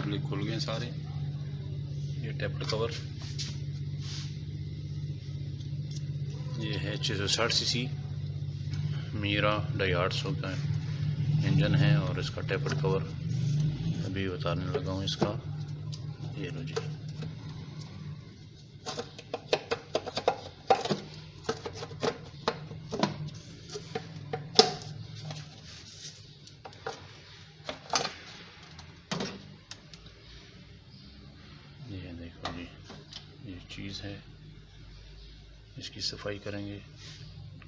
Successfully खुल गए सारे। ये टैपेट कवर, ये है 660 सीसी मीरा डाइहाट्सू का इंजन है और इसका टैपेट कवर अभी उतारने लगा हूँ इसका। ये लो जी, ये देखो जी, ये चीज़ है, इसकी सफाई करेंगे।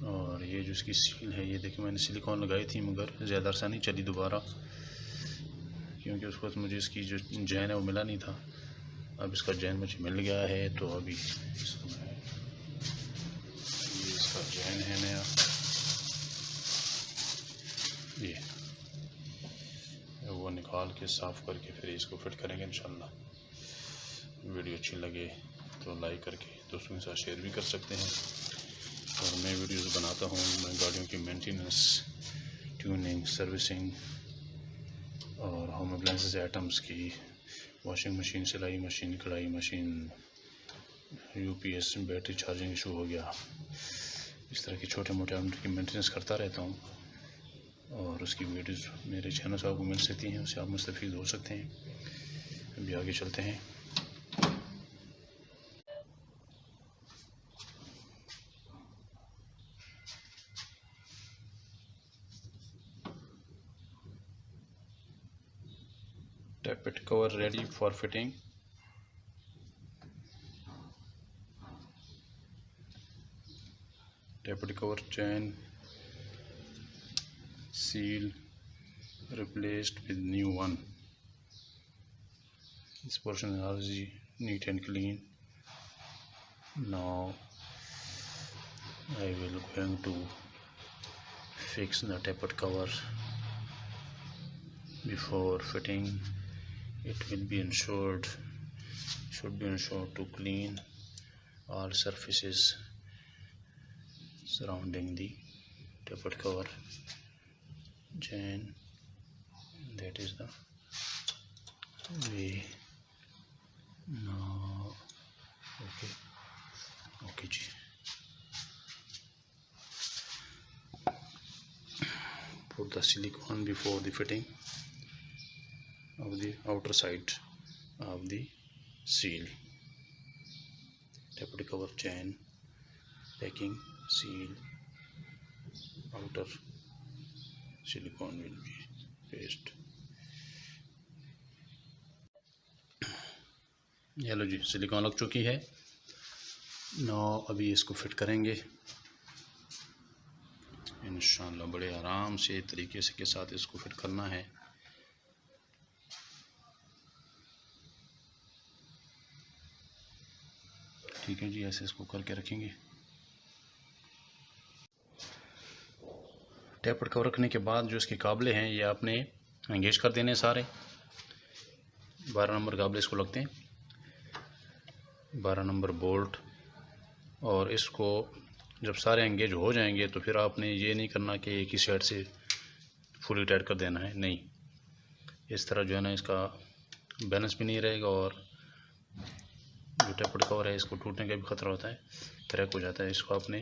और ये जो इसकी सील है, ये देखिए मैंने सिलिकॉन लगाई थी मगर ज़्यादा अरसा नहीं चली दोबारा, क्योंकि उस वक्त मुझे इसकी जो जैन है वो मिला नहीं था। अब इसका जैन मुझे मिल गया है, तो अभी ये इसका जैन है नया। ये वो निकाल के साफ़ करके फिर इसको फिट करेंगे इंशाल्लाह। वीडियो अच्छी लगे तो लाइक करके दोस्तों के साथ शेयर भी कर सकते हैं। और मैं वीडियोस बनाता हूँ, मैं गाड़ियों की मेंटेनेंस, ट्यूनिंग, सर्विसिंग और होम अप्लायंसेस आइटम्स की, वॉशिंग मशीन, सिलाई मशीन, कढ़ाई machine, UPS, battery charging issue हो गया, इस तरह की छोटे मोटे आइटम की मेंटेनेंस करता रहता हूँ। और उसकी वीडियोस मेरे चैनल से आपको मिल सकती हैं, उससे आप मुस्तफ़ीद हो सकते हैं। अभी आगे चलते हैं। Tappet cover ready for fitting. Tappet cover chain seal replaced with new one. This portion is already neat and clean. Now I will going to fix the tappet cover. Before fitting, it will be ensured, should be ensured to clean all surfaces surrounding the tappet cover chain. That is the way. Now okay ji, put the silicone before the fitting of the outer side of the seal. Tappet cover chain packing seal, outer silicone will be paste. ये लो जी, silicon लग चुकी है। No अभी इसको fit करेंगे इंशाल्लाह। बड़े आराम से तरीके से के साथ इसको फिट करना है। ठीक है जी, ऐसे इसको करके रखेंगे। टैपेट कवर रखने के बाद जो इसके काबले हैं ये आपने एंगेज कर देने सारे। 12 नंबर काबले इसको लगते हैं, 12 नंबर बोल्ट। और इसको जब सारे एंगेज हो जाएंगे तो फिर आपने ये नहीं करना कि एक ही साइड से फुली टाइट कर देना है, नहीं। इस तरह जो है ना, इसका बैलेंस भी नहीं रहेगा और जो टैपेट कवर है इसको टूटने का भी ख़तरा होता है, क्रैक हो जाता है। इसको आपने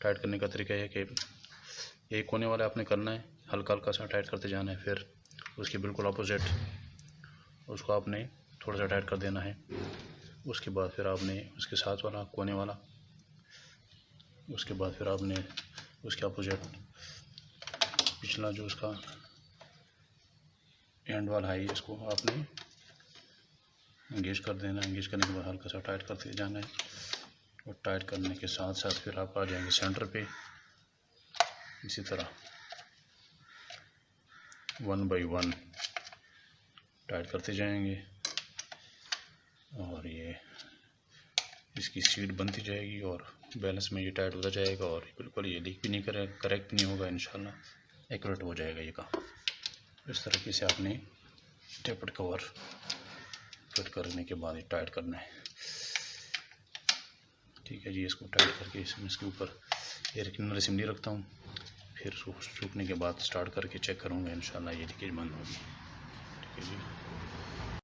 टाइट करने का तरीका है कि एक कोने वाला आपने करना है, हल्का हल्का सा टाइट करते जाना है, फिर उसके बिल्कुल अपोजिट उसको आपने थोड़ा सा टाइट कर देना है। उसके बाद फिर आपने उसके साथ वाला कोने वाला, उसके बाद फिर आपने उसके अपोजिट पिछला जो उसका एंड वाला है इसको आपने एंगेज कर देना। एंगेज करने के बाद हल्का सा टाइट करते जाना है और टाइट करने के साथ साथ फिर आप आ जाएंगे सेंटर पे। इसी तरह 1 बाई 1 टाइट करते जाएंगे और ये इसकी सीट बनती जाएगी और बैलेंस में ये टाइट होता जाएगा और बिल्कुल ये लीक भी नहीं करे, करेक्ट नहीं होगा, इंशाल्लाह एक्यूरेट हो जाएगा ये काम। इस तरीके से आपने टैपेट कवर फिट करने के बाद टाइट करना है। ठीक है जी, इसको टाइट करके इसके ऊपर एयर क्लीनर सिमली रखता हूँ, फिर सूखने के बाद स्टार्ट करके चेक करूँगा, इंशाल्लाह ये लीकेज बंद होगी।